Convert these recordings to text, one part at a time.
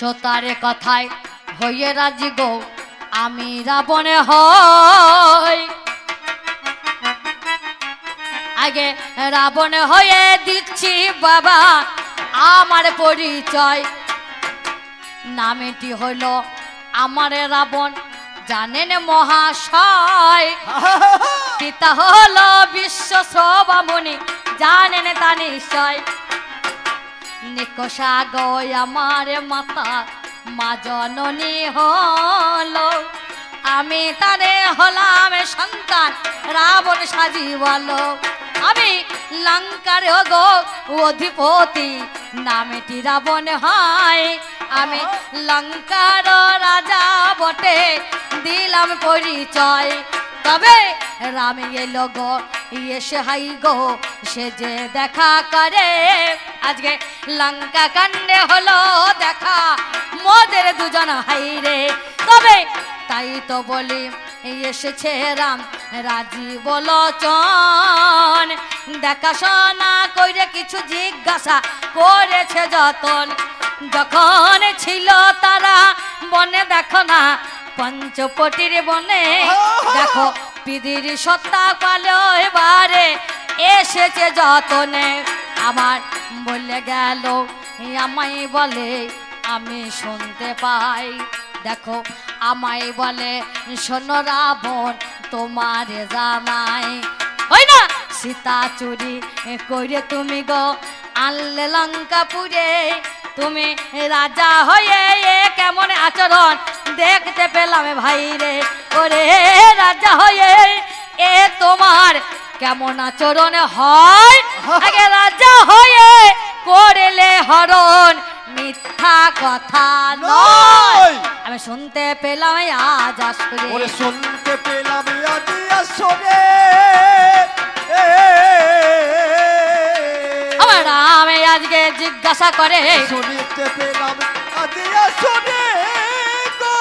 সতারে কথায় হইয়ে রাজি গো আমি রাবণে হই আগে রাবণ হয়ে দিচ্ছি বাবা আমার পরিচয় নামেটি হইল আমার রাবণ জানেন মহাশয় পিতা হলো বিশ্ব সবামণি জানেন তা নিশ্চয় নিকষা গো আমার মাতা মা জননী হলো আমি তারে হলাম সন্তান রাবণ সাজি বলো আমি লঙ্কার গো অধিপতি নামেটি রাবণ হয় আমি লঙ্কার রাজা বটে দিলাম পরিচয় তবে রাম এলো গো এসে হাই গো সে যে দেখা করে আজকে লঙ্কা কাণ্ডে হলো দেখা মোদের দুজন হাই রে তবে তাই তো বলি এসেছে রাম রাজি বলোচন দেখাশোনা করে কিছু জিজ্ঞাসা করেছে যতন যখন ছিল তারা বনে দেখো না পঞ্চপটির বনে দেখো পিদির সত্তা পালো এবারে এসেছে যতনে আমার বলে গেল আমায় বলে আমি শুনতে পাই দেখো আমায় বলে শোনো রাবণ তোমার জানাই ওই না সীতা চুরি করে তুমি গো আনলে লঙ্কাপুরে তুমি রাজা হয়ে কেমন আচরণ দেখতে পেলাম ভাই রে ওরে রাজা হয়ে এ তোমার কেমন আচরণ হয় আগে রাজা হয়ে করলে হরণ মিথ্যা কথা নয় আমি শুনতে পেলাম আজ আসলে ওরে শুনতে পেলাম আজ আসলে আমার রামে আজকে জিজ্ঞাসা করে শুনতে পেলাম আজ আসলে গো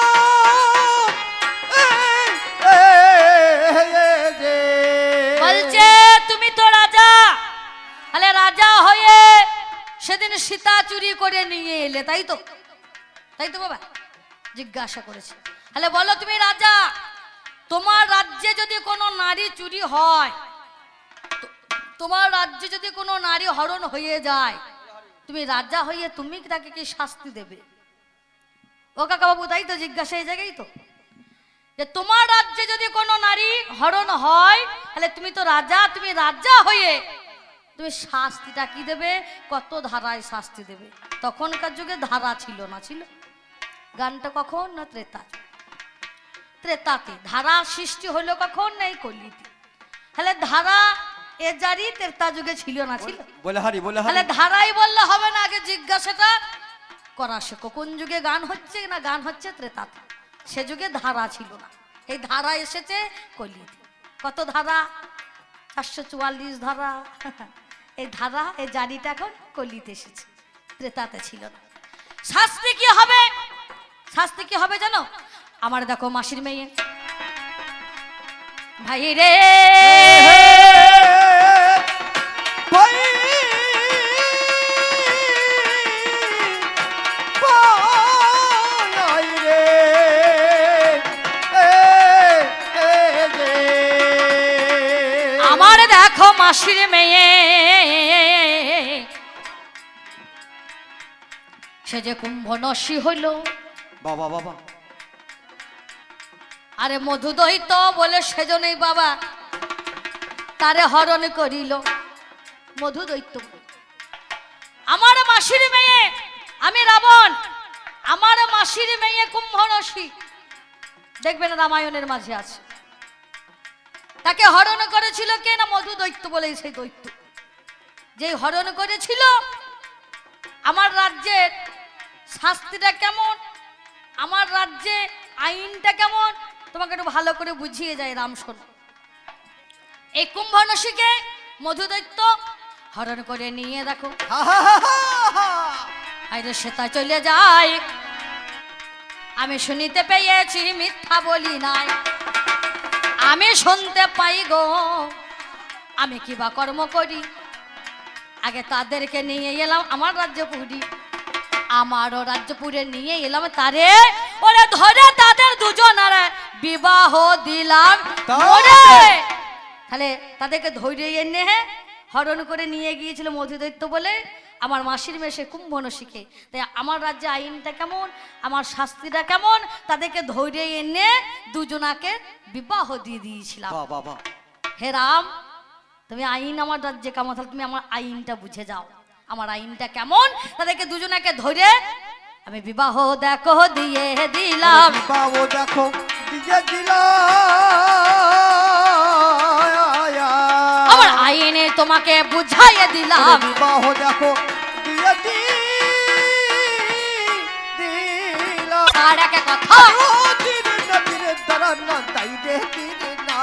বলছে তুমি তো রাজা তাহলে রাজা হয়ে সেদিন সীতা চুরি করে নিয়ে এলে তাই তো বাবা জিজ্ঞাসা করেছে তাহলে বলো তুমি রাজা তোমার রাজ্যে যদি কোনো নারী চুরি হয় তোমার রাজ্যে যদি কোনো নারী হরণ হয়ে যায় তুমি রাজা হয়ে তুমি তাকে কি শাস্তি দেবে ও কাকা বাবু তাই তো জিজ্ঞাসা এই জায়গায় তো যে তোমার রাজ্যে যদি কোনো নারী হরণ হয় তাহলে তুমি তো রাজা তুমি রাজা হয়ে তুমি শাস্তিটা কি দেবে কত ধারায় শাস্তি দেবে তখনকার যুগে ধারা ছিল না ছিল গানটা কখন না ত্রেতাতে ধারা সৃষ্টি হলো কখন নাই কলিতে তাহলে ধারা এ জারি ত্রেতা যুগে ছিল না ছিল বলে হারি তাহলে ধারাই বললে হবে না আগে জিজ্ঞাসাটা করা শেখো কোন যুগে গান হচ্ছে না গান হচ্ছে ত্রেতাতে সে যুগে ধারা ছিল না এই ধারা এসেছে কলিতে কত ধারা 444 ধারা এই ধারা এই জারিটা এখন কলিতে এসেছে ত্রেতাতে ছিল না শাস্তি কি হবে জানো আমার দেখো মাসির মেয়ে ভাই রে আমার দেখো মাসির মেয়ে সে যে কুম্ভ নসী হইল বাবা বাবা আরে মধু দৈত বলে সেজন্যই বাবা তারে হরণ করিল মধু দৈত্য আমার মাসির মেয়ে আমি রাবণ আমার মাসির মেয়ে কুম্ভ নসী দেখবেন রামায়ণের মাঝে আছে তাকে হরণ করেছিল কে না মধু দৈত্য বলে সেই দৈত্য যেই হরণ করেছিল আমার রাজ্যের শাস্তিটা কেমন আমার রাজ্যে আইনটা কেমন তোমাকে একটু ভালো করে বুঝিয়ে যায় রাম শোনো এই কুম্ভ নসীকে মধু দৈত্য হরণ করে নিয়ে দেখো আরে সেটা চলে যায় আমি শুনিতে পেয়েছি মিথ্যা বলি নাই আমি শুনতে পাই গো আমি কি বা কর্ম করি আগে তাদেরকে নিয়ে এলাম আমার রাজ্য পুরী আমারও রাজ্যপুরে নিয়ে এলাম তারে, ওরে ধরে তাদের দুজনের বিবাহ দিলাম। তাই? ওরে তাহলে তাদেরকে ধৈর্য এনে হরণ করে নিয়ে গিয়েছিল মধুদৈত্য বলে আমার মাসির মেশে কুম্ভন শিখে। তাই আমার রাজ্যে আইনটা কেমন, আমার শাস্তিটা কেমন, তাদেরকে ধৈর্য এনে দুজনাকে বিবাহ দিয়ে দিয়েছিলাম। বাহ বাহ বাহ। হে রাম, তুমি আইন আমার রাজ্যে কেমন, তাহলে তুমি আমার আইনটা বুঝে যাও। আমার আইনটা কেমন, তাদেরকে দুজনাকে ধরে আমি বিবাহ দেখো দিয়ে দিলাম। বিবাহ দেখো দিয়ে দিলাম। আমার আইনে তোমাকে বুঝাইয়ে দিলাম। বিবাহ দেখো দিয়ে দিলাম। আর একটা কথা ও দিনে না দিনে তারা না তাই রে দিনে না।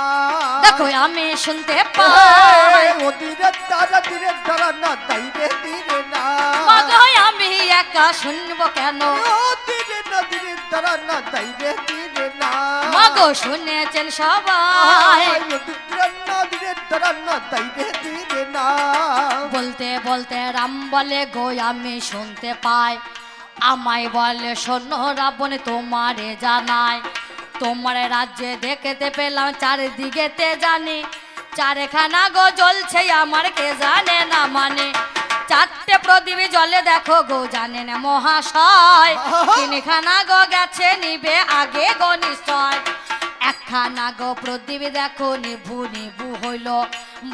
দেখো আমি শুনতে পাই, ও দিনে তারা দিনে তারা না তাই রে দিনে না। মাগো আমি একা শুনবো কেন, ও দিনে না দিনে তারা না তাই রে দিনে না। মাগো শুনেছেন সবাই। ও দিনে না দিনে তারা না তাই রে দিনে না। বলতে বলতে রাম বলে গো আমি শুনতে পাই, আমায় বলে শোনো রাবণ তোমারে জানায়, তোমার রাজ্যে দেখতে পেলাম চারিদিকেতে জানি, চারখানা গো জ্বলছে আমার কে জানে না মানে, চারটে প্রদীপ জলে দেখো গো জানে না মহাশয়, তিনখানা গো গেছে নিবে আগে গো নিশ্চয়, একখানা গো প্রদীপ দেখো নিভু নিভু হইল,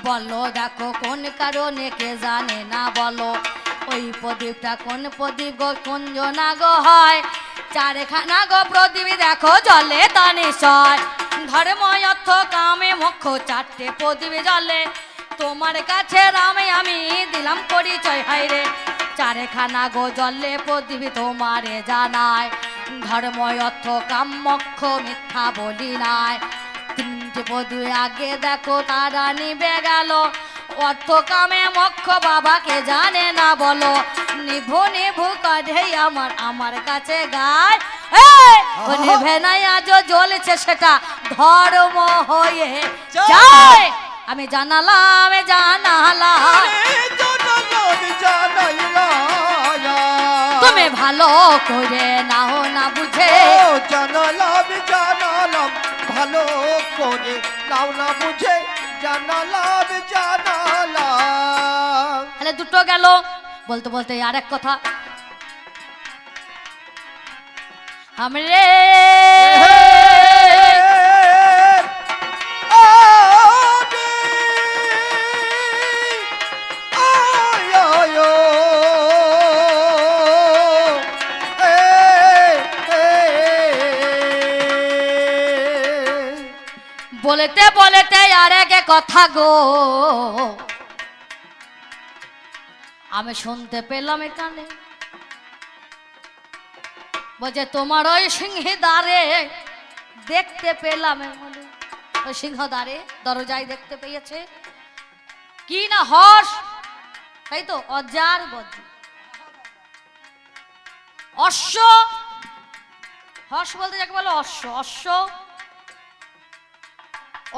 বলো দেখো কোন কারণে কে জানে না বলো, ওই প্রদীপটা কোন প্রদীপ গো কোন জনা গো হয়, চারখানা গো প্রদীপ দেখো জলে তা নিশ্চয়, ধর্ম অর্থ কামে মোক্ষ চারটে প্রদীপ জলে, তোমার কাছে রামে আমি দিলাম পরিচয় হাইরে, চারখানা গো জলে প্রদীপ তোমারে জানায়, ধর্ম অর্থ কাম মোক্ষ মিথ্যা বলি নাই, তিনটে প্রদীপ আগে দেখো তারা নিবে গেল, অর্থ কামে মোক্ষ বাবাকে জানে না বলো, নিভু নিভু কাঁধে আমার আমার কাছে গায়, ও নেভে নাই আজ জ্বলছে সেটা ধর্ম হয়ে যায়, আমি জানালাম জানালাম তুমি ভালো করে নাও না বুঝে, জানালাম জানালাম ভালো করে নাও না বুঝে, জানালাম জানালাম। তাহলে দুটো গেল। বলতে বলতে আরেক কথা, আমরে বলতে বলতে আরেক কথা গো আমি শুনতে পেলাম এখানে, বলছে তোমার ওই সিংহে দ্বারে দেখতে পেলাম, ওই সিংহ দ্বারে দরজায় দেখতে পেয়েছে কি না হর্ষ, তাই তো অজার গজ অশ্ব, হর্ষ বলতে যাকে বলো অশ্ব, অশ্ব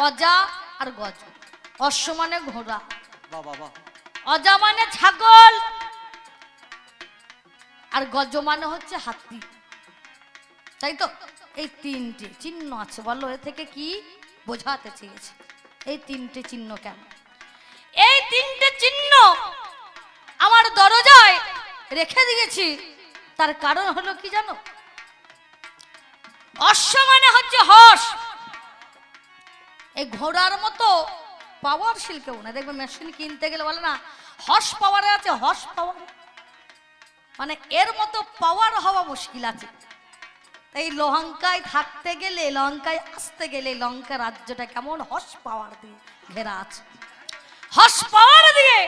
অজা আর গজ, অশ্ব মানে ঘোড়া, অজা মানে ছাগল, আর গজ মানে হচ্ছে হাতি, তাই তো এই তিনটে চিহ্ন আছে। বলো এ থেকে কি বোঝাতে চেয়েছে, এই তিনটে চিহ্ন কেন, এই তিনটে চিহ্ন আমার দরজায় রেখে দিয়েছি, তার কারণ হলো কি জানো, অশ্ব মানে হচ্ছে হর্ষ, এই ঘোড়ার মতো পাওয়ারশীল কেউ না, দেখবে মেশিন কিনতে গেলে বলে না হর্স পাওয়ারে আছে, হর্স পাওয়ার মানে এর মতো পাওয়ার হওয়া মুশকিল আছে। এই লঙ্কায় থাকতে গেলে, লঙ্কায় আসতে গেলে, লঙ্কা রাজ্যটা কেমন হর্স পাওয়ার দিয়ে ঘেরা আছে, হর্স পাওয়ার দিয়ে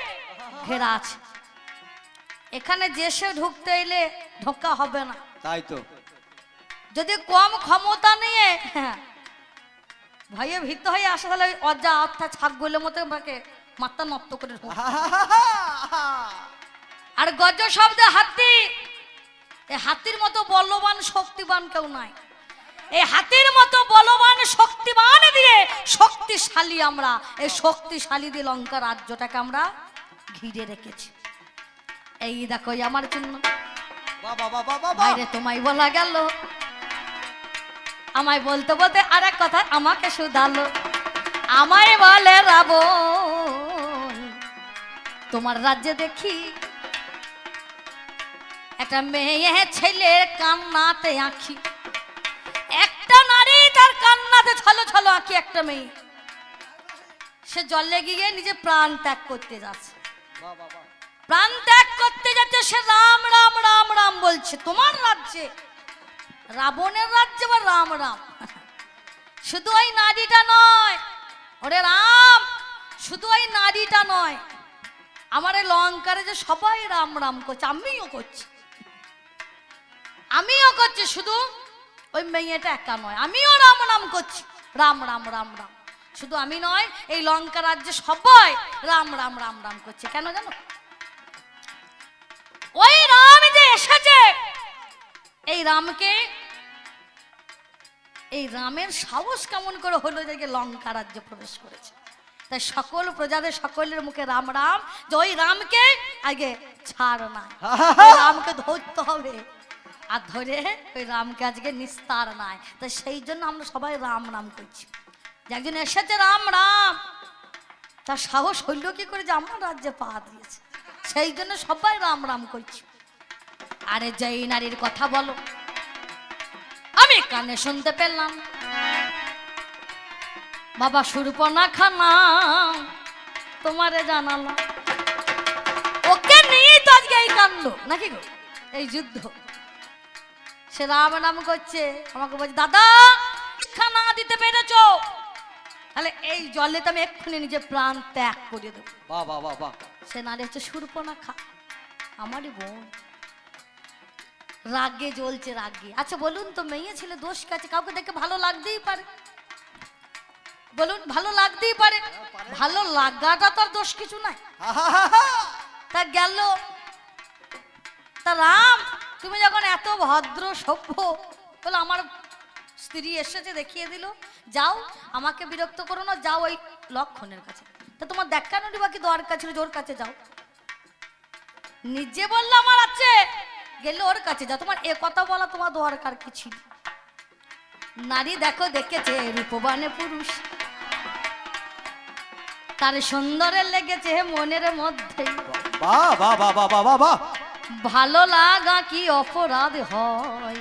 ঘেরা আছে, এখানে দেশে ঢুকতে এলে ঢোকা হবে না, তাই তো যদি কম ক্ষমতা নিয়ে ভাইয়ে ভীত হয়ে আসে তাহলে অজা অর্থাৎ ছাগলের মতো মাথা নষ্ট করে ঢোকে। আর গজ শব্দে হাতি, এই হাতির মতো বলবান শক্তিবান কেউ নাই, এই হাতির মতো বলবান শক্তিবান দিয়ে শক্তিশালী আমরা, এই শক্তিশালী দিয়ে লঙ্কা রাজ্যটাকে আমরা ঘিরে রেখেছি। এই দেখো আমার চিহ্ন, বাবা বাবা বাবা ভাইরে তোমায় বলা গেল, আমায় বলতে বলতে আর এক কথা আমাকে শুধালো, আমায় বলে রাবণ তোমার রাজ্যে দেখি একটা মেয়ে ছেলের কান্নাতে আঁখি, একটা নারী তার কান্নাতে ছলো ছলো আঁখি, একটা মেয়ে সে জলে গিয়ে নিজে প্রাণ ত্যাগ করতে যাচ্ছে, বাবা বাবা প্রাণ ত্যাগ করতে যাচ্ছে, সে রাম রাম রাম রাম বলছে। তোমার রাজ্যে, রাবণের রাজ্যে বা রাম রাম, শুধু ওই নারীটা নয়, ওরে রাম শুধু ওই নারীটা নয়, আমার এই লঙ্কারে যে সবাই রাম রাম করছে, আমিও করছি, আমিও করছি, শুধু ওই মেয়েটা একা নয়, আমিও রাম রাম করছি, রাম রাম রাম রাম, শুধু আমি নয়, এই লঙ্কা রাজ্যে সবাই রাম রাম রাম রাম করছে। কেন জানো? ওই রাম যে এসেছে, এই রামকে, এই রামের সাহস কেমন করে হলো যে লঙ্কা রাজ্যে প্রবেশ করেছে, তাই সকল প্রজাদের সকলের মুখে রাম রাম, যে ওই রামকে আগে ছাড় নাই, ওই রামকে ধরতে হবে, আর ধরে ওই রামকে আজকে নিস্তার নাই, তাই সেই জন্য আমরা সবাই রাম রাম করছি। যে একজন এসেছে রাম রাম, তার সাহস হইল কি করে যে আমার রাজ্যে পা দিয়েছে, সেই জন্য সবাই রাম রাম করছি। আরে যেই নারীর কথা বলো আমি কানে শুনতে পেলাম, বাবা সুরপনাখা নাম তোমারে জানালাম, ওকে নিয়ে তো আজকে এই কাণ্ড নাকি গো, এই যুদ্ধ। সে রাম নাম করছে, আমাকে বলছে দাদা খানা দিতে পেরেছ, তাহলে এই জলে তো আমি এক্ষুনি নিজে প্রাণ ত্যাগ করে দেবো। বাবা বাবা সে নারী হচ্ছে সুরপনাখা, আমারই বোন, রাগে জ্বলছে রাগে। আচ্ছা বলুন তো, মেয়ে ছেলে দোষ কাছে, কাউকে দেখে ভালো লাগতেই পারে, বলুন ভালো লাগতেই পারে, ভালো লাগাটা তো আর দোষ কিছু নাই। তা গেল, তা রাম তুমি যখন এত ভদ্র সভ্য, বলে আমার স্ত্রী এসেছে দেখিয়ে দিল, যাও আমাকে বিরক্ত করো না, যাও ওই লক্ষণের কাছে। তা তোমার দেখানোরই বাকি দরকার ছিল, জোর কাছে যাও, নিজে বললো আমার আছে, গেলে ওর কাছে যাও, তোমার এ কথা বলা তোমার দরকার কি ছিল? নারী দেখো দেখেছে রূপবানে পুরুষ, তার সুন্দরে লেগেছে মনের মধ্যে, বাবা বাবা বাবা বাবা ভালো লাগা কি অপরাধ হয়,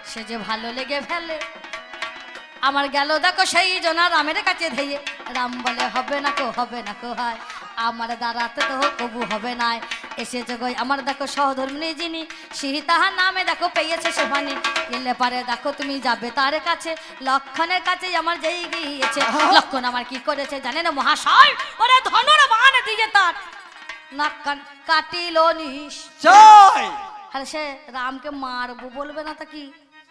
সে যে ভালো লেগে ফেলে। আমার গেল দেখো সেই জনা রামের কাছে ধেয়ে, রাম বলে হবে না কো হবে না কো, হয় আমার দাঁড়াতে তো কবু হবে না, এসেছে গই আমার দেখো সহধর্মিনী যিনি, সীতাহার নামে দেখো পেয়েছে সেখানে, এলে পারে দেখো তুমি যাবে তার কাছে, লক্ষণের কাছে আমার যেই গিয়েছে, লক্ষণ আমার কি করেছে জানে না মহাশয়, ওরে ধনুর বাণ দিয়ে তার নাক কাটিল নিশ্চয়। আরে সে রামকে মারবো বলবে না, তা কি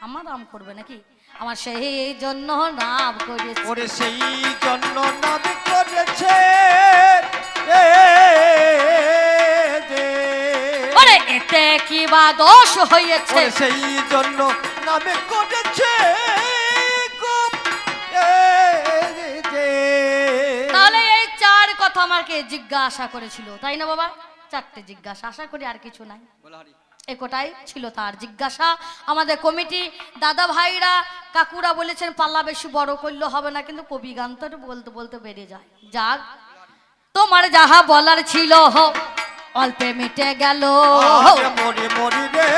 আমার রাম করবে নাকি? আমার সেই জন্য নাম করেছে, ওরে সেই জন্য নাম করেছে, ওরে এতে কি বা দোষ হয়েছে, ওরে সেই জন্য নাম করেছে। তাহলে এই চার কথা আমাকে জিজ্ঞাসা করেছিল, তাই না বাবা? চারটে জিজ্ঞাসা, আশা করি আর কিছু নাই, একটাই ছিল তার জিজ্ঞাসা। আমাদের কমিটি দাদা ভাইরা কাকুরা বলেছেন পাল্লা বেশি বড় করলে হবে না, কিন্তু কবি গান তো বলতে বলতে বেড়ে যায়। যাক, তোমার যাহা বলার ছিল অল্পে মিটে গেল, মরি মরি রে,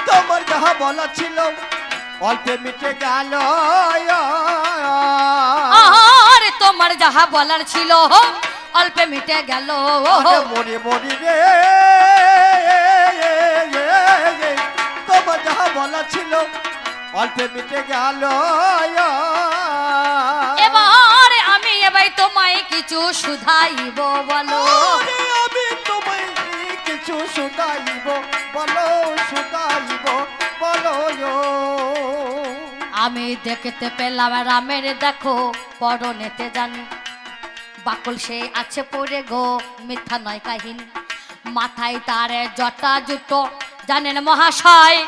তোমার যাহা বলা ছিল অল্পে মিটে গেল, আরে তোমার যাহা বলার ছিল অল্পে মিটে গেল, মরি মরি রে, তোমার যাহা বলা ছিল অল্পে মিটে গেল। এবার আমি এবার তোমায় কিছু শুধাইব বলো, আমি তোমায় কিছু শুধাইব বলো, শুধাইব বলো। আমি দেখতে পেলাম রামের দেখো পরনেতে জানি, বাকল সে আছে পড়ে গো, মিথ্যা নয় কাহিনী, মাথায় তার জটা জুটো জানেন মহাশয়,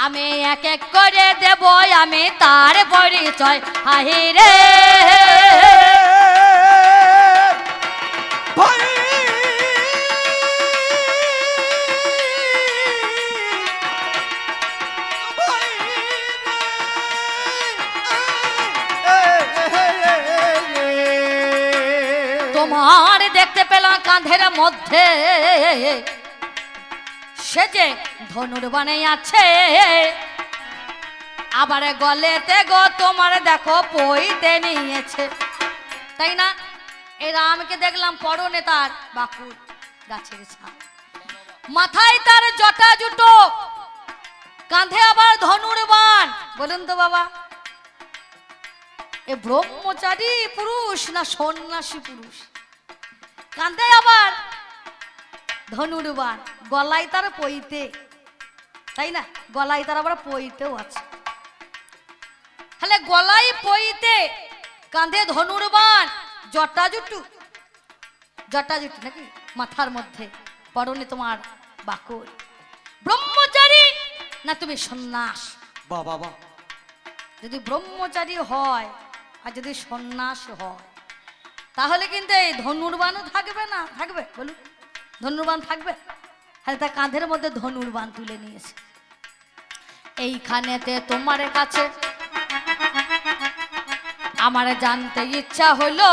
আমি এক এক করে দেব আমি তার পরিচয়, হাহি রে মধ্যে সে যে ধনুর বানে আছে, আবার গলেতে গো তোমার দেখো পইতে নিয়েছে, তাই না? এই রামকে দেখলাম পরনে তার বাকুর গাছের ছাল, মাথায় তার জটা জুটো, কাঁধে আবার ধনুর বাণ। বলুন তো বাবা, এ ব্রহ্মচারী পুরুষ না সন্ন্যাসী পুরুষ? কাঁধে আবার ধনুর বাণ, গলায় তার পইতে, তাই না? গলায় তার আবার পইতেও আছে। তাহলে গলায় পইতে, কাঁধে ধনুর বাণ, জটা জুটু, জটা জুটু নাকি মাথার মধ্যে, পরনে তোমার বাকুর। ব্রহ্মচারী না তুমি সন্ন্যাস? বাবা বাবা, যদি ব্রহ্মচারী হয় আর যদি সন্ন্যাস হয়, তাহলে কিন্তু এই ধনুর্বাণও থাকবে না? থাকবে? বলুন, ধনুর্বাণ থাকবে? হ্যাঁ, তার কাঁধের মধ্যে ধনুর্বাণ তুলে নিয়েছে। এইখানেতে তোমার কাছে আমার জানতে ইচ্ছা হলো,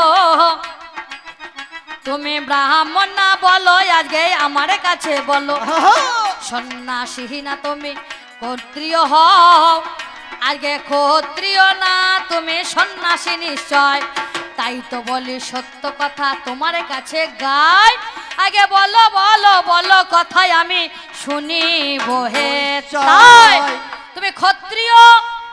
তুমি ব্রাহ্মণ না বলো আজকে আমার কাছে বলো, সন্ন্যাসী না তুমি ক্ষত্রিয় হও, আজকে ক্ষত্রিয় না তুমি সন্ন্যাসী নিশ্চয়, তাই তো বলি সত্য কথা তোমার কাছে গাই, আগে বলো বলো বলো কথায় আমি শুনিব হে। তাই তুমি ক্ষত্রিয়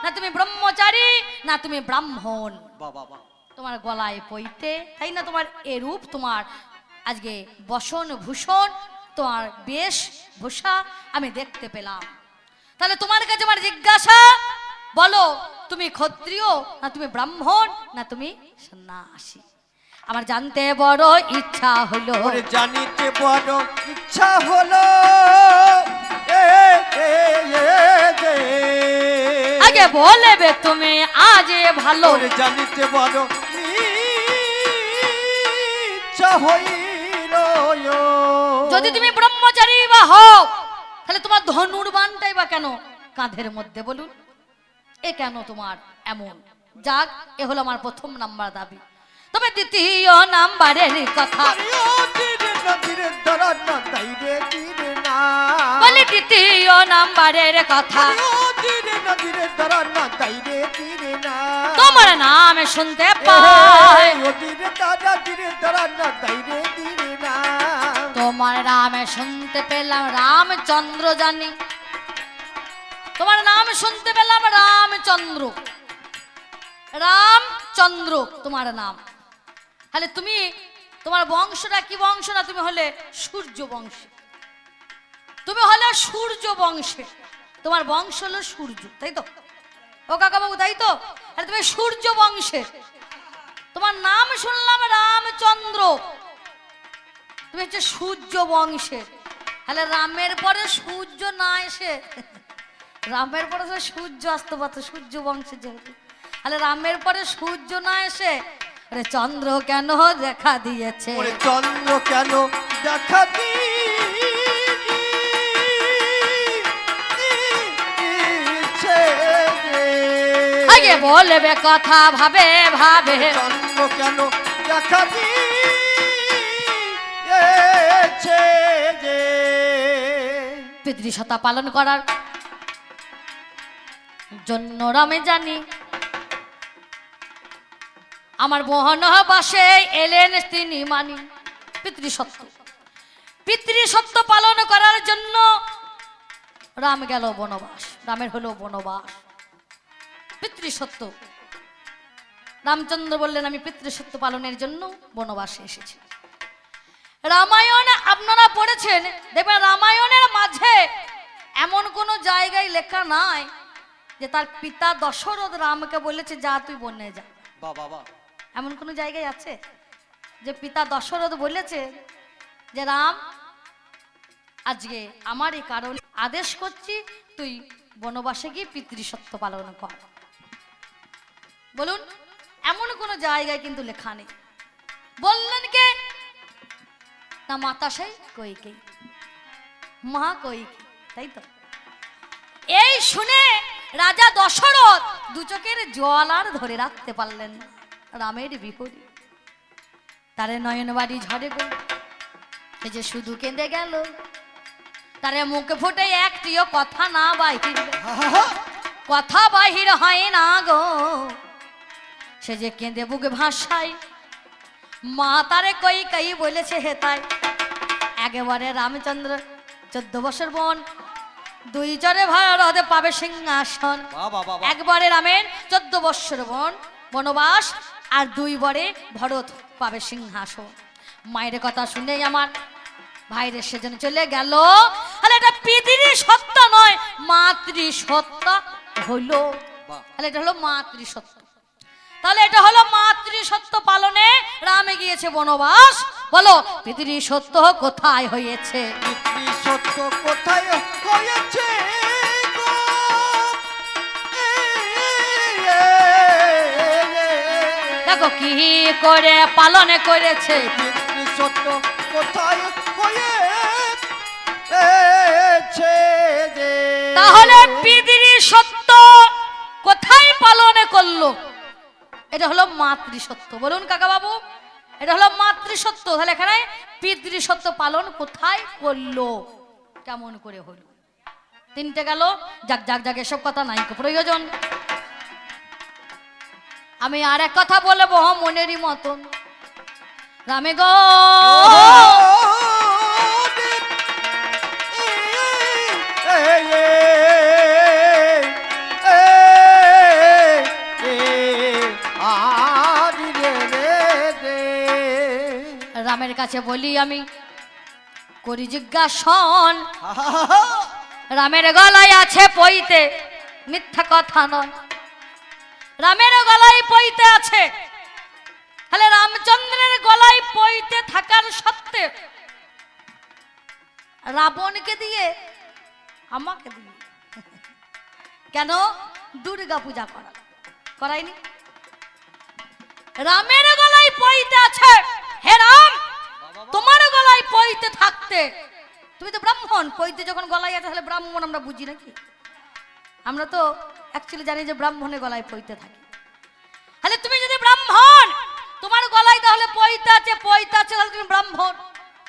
না তুমি ব্রহ্মচারী না তুমি ব্রাহ্মণ? বাবা বাবা, তোমার গলায় পইতে, তাই না? তোমার এরূপ, তোমার আজকে বসন ভূষণ, তোমার বেশ ভূষা আমি দেখতে পেলাম। তাহলে তোমার কাছে আমার জিজ্ঞাসা, বলো তুমি ক্ষত্রিয় না তুমি ব্রাহ্মণ না তুমি সন্ন্যাসী? আমার জানতে বড় ইচ্ছা হলো, ওরে জানিতে বড় ইচ্ছা হলো, এ এ এ এ, আগে বলবে তুমি আজ ভালো। ওরে জানিতে বড় ইচ্ছা হইল, যদি তুমি ব্রহ্মচারী বা হও, তাহলে তোমার ধনুর্বাণটাই বা কেন কাঁধের মধ্যে? বলুন, এ কেন তোমার এমন? যাক, এ হলো আমার প্রথম নাম্বার দাবি। তবে দ্বিতীয় নাম্বারের কথা বলে, দ্বিতীয় নাম্বারের কথা, তোমার নাম শুনতে পাই, তোমার নামে শুনতে পেলাম রামচন্দ্র জানি, তোমার নাম শুনতে পেলাম রামচন্দ্র, রামচন্দ্র তোমার নাম। তাহলে তুমি, তোমার বংশটা কি বংশ? না তুমি হলে সূর্য বংশে, তুমি হলে সূর্য বংশে, তোমার বংশ হলো সূর্য, তাই তো ও কাকাবাবু? তাই তো? আরে তুমি সূর্য বংশে, তোমার নাম শুনলাম রামচন্দ্র, তুমি হচ্ছে সূর্য বংশের। তাহলে রামের পরে সূর্য না এসে, রামের পরে সূর্য আসতে পারতো, সূর্য বংশে যেহেতু, তাহলে রামের পরে সূর্য না এসে আরে চন্দ্র কেন দেখা দিয়েছে? চন্দ্র কেন দেখা দিয়েছে? আগে বলবে কথা ভাবে ভাবে, চন্দ্র কেন দেখা দিয়েছে? পিতৃসত্তা পালন করার জন্য রামে জানি আমার বহনবাসে এলেন তিনি মানি। পিতৃসত্য পালন করার জন্য রাম গেল বনবাস, রামের হলো বনবাস, পিতৃসত্য। রামচন্দ্র বললেন আমি পিতৃসত্য পালনের জন্য বনবাসে এসেছি। রামায়ণ আপনারা পড়েছেন, দেখবেন রামায়ণের মাঝে এমন কোনো জায়গায় লেখা নাই যে তার পিতা দশরথ রামকে বলেছে যা তুই বনে যা। বাবা, এমন কোনো জায়গায় আছে যে পিতা দশরথ বলেছে যে রাম আজকে আমার এই কারণে আদেশ করছি তুই বনবাসে গিয়ে পিতৃসত্য পালন কর? বলুন, এমন কোনো জায়গায় কিন্তু লেখা নেই। বললেন কে? না মাতা সেই কইকেই, মা কইকেই, তাই তো? এই শুনে রাজা দশরথ দু চোখের জল আর ধরে রাখতে পারলেন না। রামের বিপরীত তারে নয়নবাড়ি ঝরে গো, এই যে শুধু কেঁদে গেল, তারে মুখে ফুটে একটিও কথা না বাহির, কথা বাহির হয় না গো। সে যে কেঁদে বুকে ভাষায়, মা তারে কই কই বলেছে হেতায়। একেবারে রামচন্দ্র 14 বছর বন, 2 চরে ভারত পাবে সিংহাসন। একবারে রামের 14 বৎসর বনবাস, আর 2 বরে ভরত পাবে সিংহাসন। মায়ের কথা শুনে আমার ভাইরে সেজন্য চলে গেল। তাহলে এটা পিতৃ সত্য নয়, মাতৃ সত্য হলো। তাহলে এটা হলো মাতৃ সত্য। তাহলে এটা হলো মাতৃ সত্য পালনে রামে গিয়েছে বনবাস। বলো পিতৃ সত্য কোথায় হয়েছে? পিতৃ সত্য কোথায় হয়েছে গো? দেখো কি করে পালনে করেছে। পিতৃ সত্য কোথায় হয়েছে যে? তাহলে পিতৃ সত্য কোথায় পালনে করলো? এটা হলো মাতৃ সত্য। বলুন কাকা বাবু, এটা হলো মাতৃ সত্য। তাহলে এখানে পিতৃ সত্য পালন কোথায় করলো, কেমন করে হলো? 3টে গেল। যাক যাক যাক, এসব কথা নাই প্রয়োজন। আমি আর এক কথা বলবো মনেরই মতন। রামে গো রামের কাছে বলি আমি করি জিজ্ঞাসন। রামের গলায় আছে পইতে, মিথ্যা কথা নয়। রামের গলায় পইতে আছে। তাহলে রামচন্দ্রের গলায় পইতে থাকার সত্ত্বে রাবণকে দিয়ে আমাকে দিয়ে কেন দুর্গা পূজা করায়নি? রামের গলায় পইতে আছে। হে রাম, তোমার গলায় পইতে থাকতে, তুমি তো ব্রাহ্মণ, পইতে যখন গলায় আছে তাহলে ব্রাহ্মণ আমরা বুঝি নাকি? আমরা তো অ্যাকচুয়ালি জানি যে ব্রাহ্মণের গলায় পইতে থাকে। তাহলে তুমি যদি ব্রাহ্মণ, তোমার গলায় তাহলে পইতে আছে, তাহলে তুমি ব্রাহ্মণ।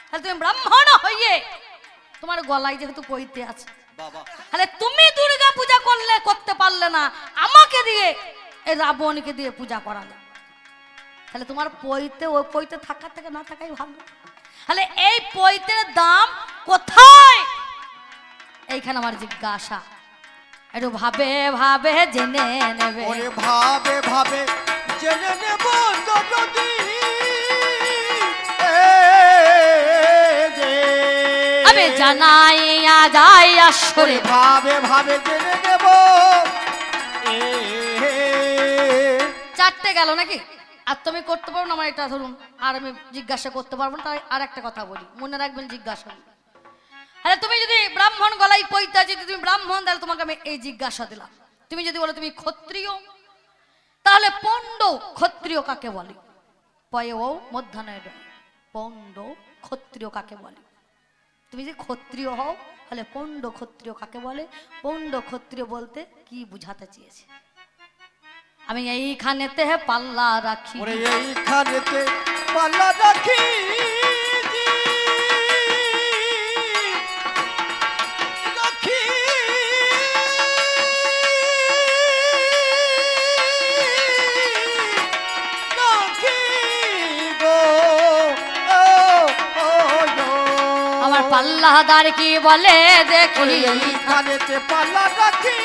তাহলে তুমি ব্রাহ্মণ হইয়ে তোমার গলায় যেহেতু পইতে আছে, তাহলে তুমি দুর্গা পূজা করতে পারলে না, আমাকে দিয়ে এই রাবণকে দিয়ে পূজা করালে। তাহলে তোমার পইতে, ওই পইতে থাকার থেকে না থাকাই ভালো। তাহলে এই পইতের দাম কোথায়? এইখানে আমার জিজ্ঞাসা। একটু ভাবে ভাবে জেনে নেবে। ওরে ভাবে ভাবে জেনে নেব যদি আমি জানাইয়া যাই আসরে। ভাবে ভাবে জেনে নেব। 4টে গেল নাকি? আর তুমি করতে পারবো না আমার এটা ধরুন, আর আমি জিজ্ঞাসা করতে পারবো না। তাই আর একটা কথা বলি, মনে রাখবেন জিজ্ঞাসা। আরে তুমি যদি ব্রাহ্মণ গলায় পইতে আছে, তুমি ব্রাহ্মণ, তাহলে তোমাকে আমি এই জিজ্ঞাসা দিলাম। তুমি যদি বলো তুমি ক্ষত্রিয়, তাহলে পণ্ড ক্ষত্রিয় কাকে বলে? পয়ে ও মধ্যাহ্নয় পণ্ড ক্ষত্রিয় কাকে বলে? তুমি যদি ক্ষত্রিয় হও তাহলে পণ্ড ক্ষত্রিয় কাকে বলে? পণ্ড ক্ষত্রিয় বলতে কি বুঝাতে চেয়েছে? আমি এইখানেতে পাল্লা রাখি। ওরে এইখানেতে পাল্লা রাখি, রাখি গো। আমার পাল্লাদার কি বলে দেখি? এইখানেতে পাল্লা রাখি,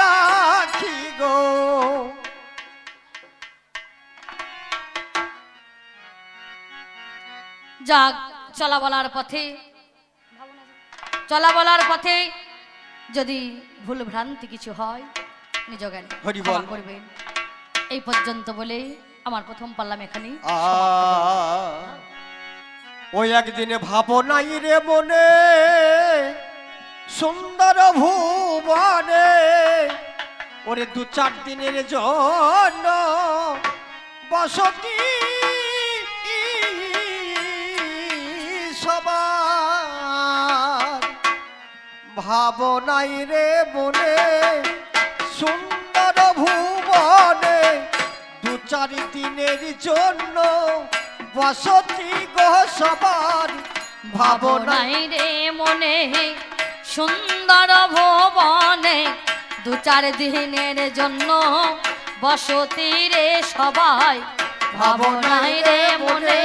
রাখি গো। যাক, চলা বলার পথে যদি ভুল ভ্রান্তি কিছু হয় নিজ জ্ঞানে ক্ষমা করবেন। এই পর্যন্ত বলে আমার প্রথম পাল্লাম এখানেই। ওই একদিনে ভাবনাই রে মনে, সুন্দর ভুবনে, ওরে 2-4 দিনের জন্য বসতি সবার। ভাবনাই রে মনে, সুন্দর ভুবনে, 2-4 দিনের জন্য বসতি গো সবার। ভাবনাই রে মনে সুন্দর ভুবনে দু চার দিনের জন্য বসতি রে সবাই ভাবনাই রে মনে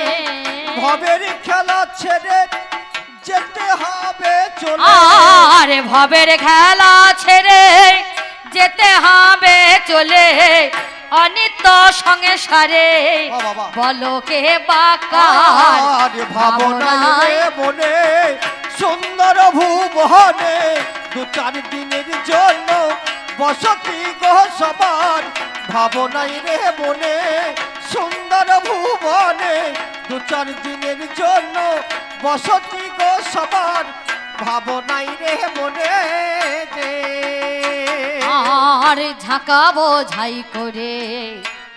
ভবের খেলা ছেড়ে যেতে হবে চলে আরে ভবের খেলা ছেড়ে যেতে হবে চলে অনিত্য সংসারে বলো কে বাকার ভাবনাই রে মনে সুন্দর ভুবনে দু চার দিনের জন্য বসতি গো সবার ভাবনাই রে মনে সুন্দর ভুবনে দু চার দিনের জন্য বসতি গো সবার ভাবনাই রে মনে আর ঝাঁকা বোঝাই করে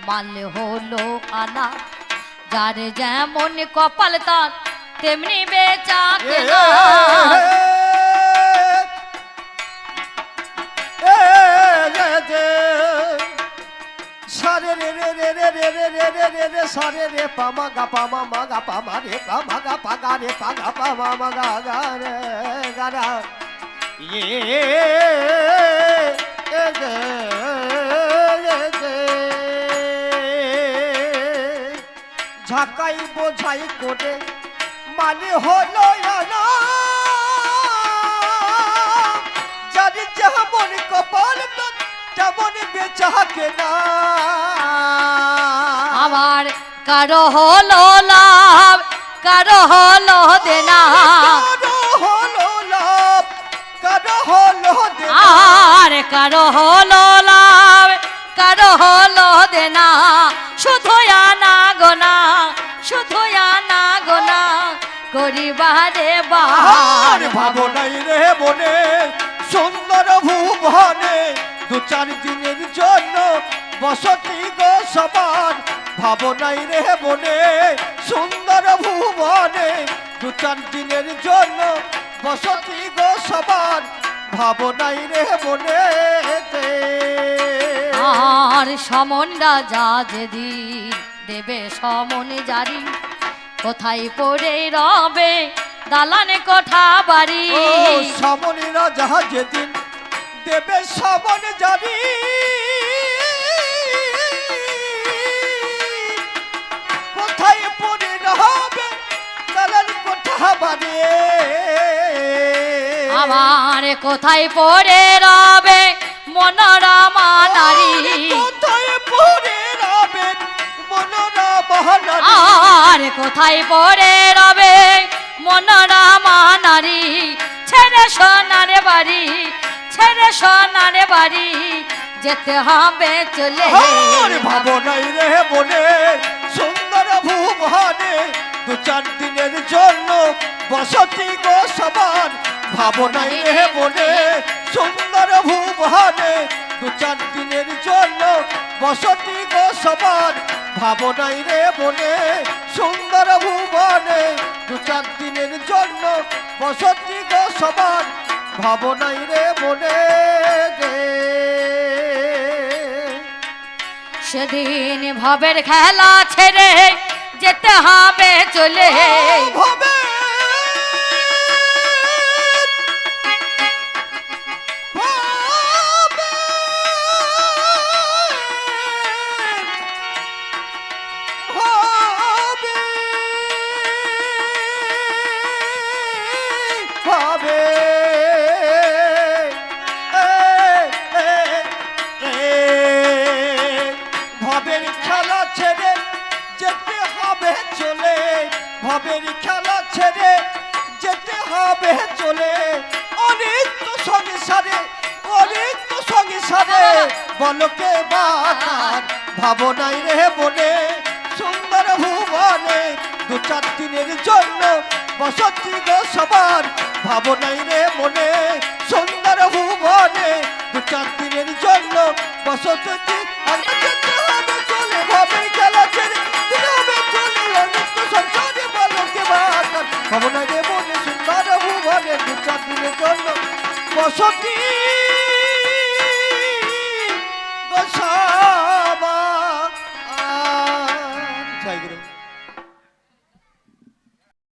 মাল হলো আনা যার যেমন কপাল তার তেমনি বেচা কেনা সারে রে রে রে রে রে রে রে রে রে রে সারে রে পামা গা পামা মা গা পামা রে পামা গা পাগা রে পাগা পামা মা গা গা রে গা রা ঝাঁকাই বোঝাই করে মানে হলো না জানি যেমন কপাল তেমন বেচা কেনা আমার কারো হলো লাভ কারো হলো দেনা আর কারো হলো লাভ কারো হলো দেনা শুধু আনা গোনা শুধু আনা গোনা করিবারে বাহার ভাবনাই রে মনে সুন্দর ভুবনে দু চার দিনের জন্য বসতি গো সবার ভাবনাই রে মনে সুন্দর ভুবনে দু চার দিনের জন্য বসতি গো সবার ভাবনাই রে মনে আর সমন রাজা যেদিন দেবে সমন জারি কোথায় পড়ে রবে দালানে কোঠা বাড়ি সমন রাজা যেদিন দেবে সমন জারি কোথায় পড়ে রবে দালান কোঠা বাড়ি আমার কোথায় পড়ে রবে মনোরমা নারী কোথায় পড়ে রবে মনোরমা নারী আর কোথায় পড়ে রবে মনোরমা নারী ছেড়ে সোনারে বাড়ি ছেড়ে সোনারে বাড়ি যেতে হবে চলে ভাবনাই রে মনে সুন্দর ভুবনে দু চার দিনের জন্য বসতি গো সবার ভাবনাই রে মনে সুন্দর ভুবনে দু চার দিনের জন্য বসতি গো সবার ভাবনাই রে মনে সুন্দর ভুবনে দু চার দিনের জন্য বসতি গো সবার ভাবনাই রে মনে সেদিন ভবের খেলা ছেড়ে যেতে হবে চলে ভবে ভবের খেলা ছেড়ে যেতে হবে চলে ভবের খেলা ছেড়ে যেতে হবে চলে অনিত্য সংসারে বলকে বাতার ভাবনাই রে মনে সুন্দর ভুবনে দু চার দিনের জন্য বসতি গো সবার ভাবনাই রে মনে সুন্দর ভুবনে দু চার দিনের জন্য বসতি যেতে হবে চলে ভবের খেলা ছেড়ে যেতে হবে চলে অনিত্য সংসারে বলকে বাতার ভাবনাই রে মনে সুন্দর ভুবনে দু চার দিনের জন্য বসতি গো সবার জয় গুরু।